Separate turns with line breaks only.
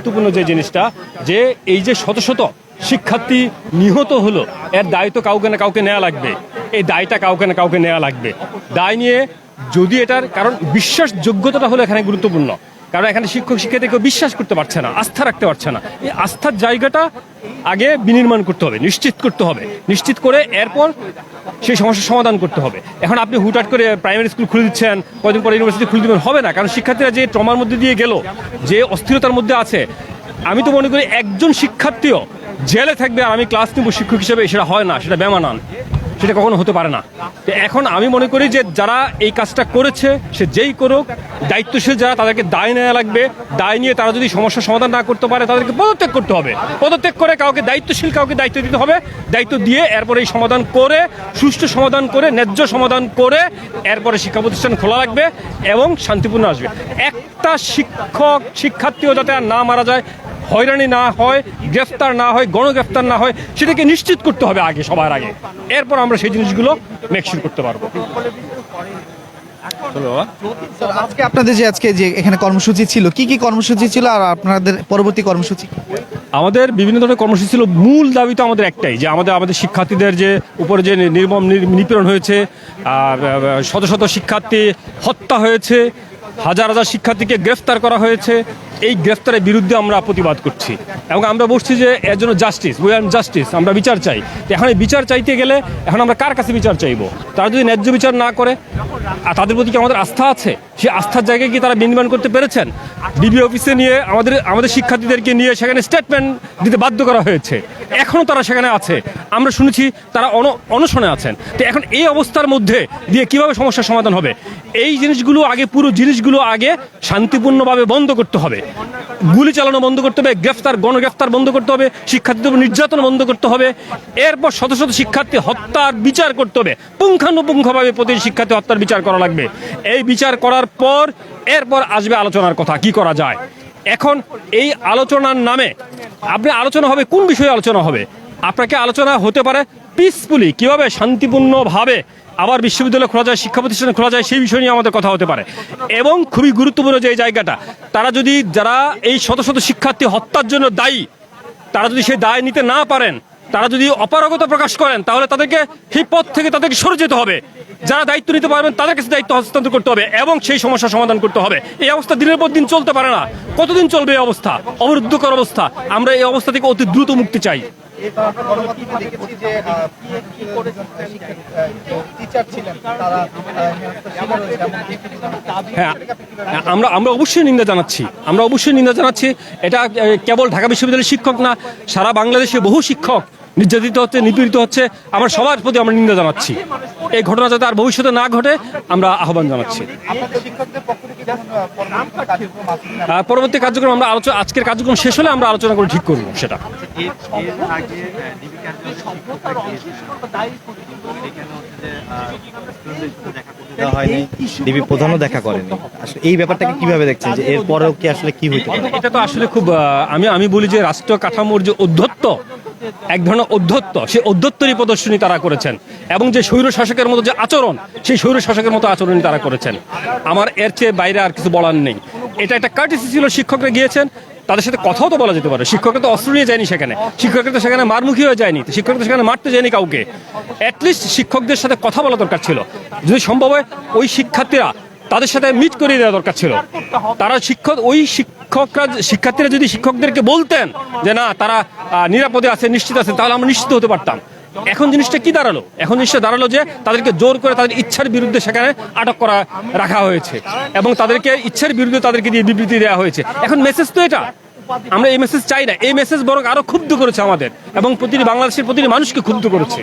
গুরুত্বপূর্ণ যে জিনিসটা, যে এই যে শত শত শিক্ষার্থী নিহত হলো, এর দায়িত্ব কাউকে না কাউকে নেওয়া লাগবে। এই দায়টা কাউকে না কাউকে নেওয়া লাগবে। দায় নিয়ে যদি এটার কারণ বিশ্বাসযোগ্যতাটা হলো এখানে গুরুত্বপূর্ণ। কারণ এখানে শিক্ষক শিক্ষার্থী কেউ বিশ্বাস করতে পারছে না, আস্থা রাখতে পারছে না। এই আস্থার জায়গাটা আগে বিনির্মাণ করতে হবে, নিশ্চিত করতে হবে। নিশ্চিত করে এরপর সেই সমস্যার সমাধান করতে হবে। এখন আপনি হুটহাট করে প্রাইমারি স্কুল খুলে দিচ্ছেন, কয়েকদিন পরে ইউনিভার্সিটি খুলে দিবেন, হবে না। কারণ শিক্ষার্থীরা যে ট্রমার মধ্যে দিয়ে গেল, যে অস্থিরতার মধ্যে আছে, আমি তো মনে করি একজন শিক্ষার্থীও জেলে থাকবে আর আমি ক্লাস নিব শিক্ষক হিসেবে, সেটা হয় না, সেটা বেমানান, সেটা কখনো হতে পারে না। তো এখন আমি মনে করি যে যারা এই কাজটা করেছে, সে যেই করুক, দায়িত্বশীল যারা, তাদেরকে দায় নেওয়া লাগবে। দায় নিয়ে তারা যদি সমস্যার সমাধান না করতে পারে, তাদেরকে পদত্যাগ করতে হবে। পদত্যাগ করে কাউকে দায়িত্বশীল কাউকে দায়িত্ব দিতে হবে। দায়িত্ব দিয়ে এরপরে এই সমাধান করে, সুষ্ঠু সমাধান করে, ন্যায্য সমাধান করে এরপরে শিক্ষা প্রতিষ্ঠান খোলা লাগবে এবং শান্তিপূর্ণ আসবে। একটা শিক্ষক শিক্ষার্থীও যাতে আর না মারা যায়, হয়রানি না হয়, গ্রেফতার না হয়, গণগ্রেফতার না হয়, সেটাকে নিশ্চিত করতে হবে আগে, সবার আগে। এরপর আমরা সেই জিনিসগুলো মেকশিওর করতে পারবো।
আজকে আপনাদের আজকে যে এখানে কর্মসূচি ছিল, কি কি কর্মসূচি ছিল আর আপনাদের পরবর্তী কর্মসূচি?
আমাদের বিভিন্ন ধরনের কর্মসূচি ছিল। মূল দাবি তো আমাদের একটাই, যে আমাদের শিক্ষার্থীদের যে উপরে যে নির্মম নিপীড়ন হয়েছে, আর শত শত শিক্ষার্থী হত্যা হয়েছে, হাজার হাজার শিক্ষার্থীকে গ্রেফতার করা হয়েছে, এই গ্রেফতারের বিরুদ্ধে আমরা প্রতিবাদ করছি। এবং আমরা বলছি যে এর জন্য জাস্টিস, উই ওয়ান্ট জাস্টিস, আমরা বিচার চাই। এখন এই বিচার চাইতে গেলে এখন আমরা কার কাছে বিচার চাইবো? তারা যদি ন্যায্য বিচার না করে, আর তাদের প্রতি কি আমাদের আস্থা আছে? সেই আস্থার জায়গায় কি তারা নির্মাণ করতে পেরেছেন? ডিবি অফিসে নিয়ে আমাদের শিক্ষার্থীদেরকে নিয়ে সেখানে স্টেটমেন্ট দিতে বাধ্য করা হয়েছে, এখনও তারা সেখানে আছে। আমরা শুনেছি তারা অনশনে আছেন। তো এখন এই অবস্থার মধ্যে দিয়ে কিভাবে সমস্যার সমাধান হবে? এই জিনিসগুলো আগে, পুরো জিনিসগুলো আগে শান্তিপূর্ণভাবে বন্ধ করতে হবে। গুলি চালানো বন্ধ করতে হবে, গণগ্রেফতার বন্ধ করতে হবে, শিক্ষার্থীদের উপর নির্যাতন বন্ধ করতে হবে। এরপর শত শত শিক্ষার্থী হত্যার বিচার করতে হবে, পুঙ্খানুপুঙ্খভাবে প্রতিটি শিক্ষার্থী হত্যার বিচার করা লাগবে। এই বিচার করার পর এরপর আসবে আলোচনার কথা, কি করা যায়। এখন এই আলোচনার নামে আপনি আলোচনা হবে, কোন বিষয়ে আলোচনা হবে? আপনাকে আলোচনা হতে পারে পিসফুলি, কিভাবে শান্তিপূর্ণভাবে আবার বিশ্ববিদ্যালয় খোলা যায়, শিক্ষা প্রতিষ্ঠান খোলা যায়, সেই বিষয় নিয়ে আমাদের কথা হতে পারে। এবং খুবই গুরুত্বপূর্ণ যে এই জায়গাটা, যারা এই শত শত শিক্ষার্থী হত্যার জন্য দায়ী, তারা যদি সেই দায় নিতে না পারেন, তারা যদি অপারগতা প্রকাশ করেন, তাহলে তাদেরকে সেই পথ থেকে তাদেরকে সরে যেতে হবে। যারা দায়িত্ব নিতে পারবেন তাদের কাছে দায়িত্ব হস্তান্তর করতে হবে এবং সেই সমস্যার সমাধান করতে হবে। এই অবস্থা দিনের পর দিন চলতে পারে না। কতদিন চলবে এই অবস্থা? অবরুদ্ধকর অবস্থা। আমরা এই অবস্থা থেকে অতি দ্রুত মুক্তি চাই। হ্যাঁ, আমরা অবশ্যই নিন্দা জানাচ্ছি। এটা কেবল ঢাকা বিশ্ববিদ্যালয়ের শিক্ষক না, সারা বাংলাদেশে বহু শিক্ষক নির্যাতিত হচ্ছে, নিপীড়িত হচ্ছে। আমরা সবার প্রতি আমরা নিন্দা জানাচ্ছি। এই ঘটনা যাতে আর ভবিষ্যতে না ঘটে আমরা আহ্বান জানাচ্ছি। পরবর্তী কার্যক্রম আমরা আজকের কার্যক্রম শেষ হলে আমরা আলোচনা করে ঠিক করবো সেটা।
ডিবি প্রধানও দেখা করেনি। আসলে এই ব্যাপারটাকে কিভাবে দেখছেন, যে এর পরেও কি আসলে কি হইতে পারে?
এটা তো আসলে খুব আমি বলি যে রাষ্ট্র কাঠামোর যে অধ্যত্ব, এক ধরনের অধ্যত্ব, সেই অধ্যত্বেরই প্রদর্শনী তারা করেছেন। এবং যে স্বৈর শাসকের মতো যে আচরণ, সেই স্বৈর শাসকের মতো আচরণই তারা করেছেন। আমার এর চেয়ে বাইরে আর কিছু বলার নেই। এটা একটা কার্টিসি ছিল। শিক্ষকরা গিয়েছেন, তাদের সাথে কথাও তো বলা যেতে পারে। শিক্ষকরা তো অস্ত্র নিয়ে যায়নি সেখানে, শিক্ষকরা তো সেখানে মারমুখী হয়ে যায়নি, শিক্ষকরা তো সেখানে মারতে যায়নি কাউকে। অ্যাটলিস্ট শিক্ষকদের সাথে কথা বলা দরকার ছিল। যদি সম্ভব হয় ওই শিক্ষার্থীরা, তাদের সাথে মিট করিয়ে দেওয়া দরকার ছিল। তারা শিক্ষার্থীরা যদি শিক্ষকদেরকে বলতেন যে না, তারা নিরাপদে আছে, নিশ্চিত আছে, তাহলে আমরা নিশ্চিত হতে পারতাম। এখন জিনিসটা কি দাঁড়ালো? এখন জিনিসটা দাঁড়ালো যে তাদেরকে জোর করে তাদের ইচ্ছার বিরুদ্ধে সেখানে আটক করা রাখা হয়েছে এবং তাদেরকে ইচ্ছার বিরুদ্ধে তাদেরকে দিয়ে বিবৃতি দেওয়া হয়েছে। এখন মেসেজ তো এটা, আমরা এই মেসেজ চাই না। এই মেসেজ বরং আরো ক্ষুব্ধ করেছে আমাদের এবং বাংলাদেশের প্রতিটি মানুষকে ক্ষুব্ধ করেছে।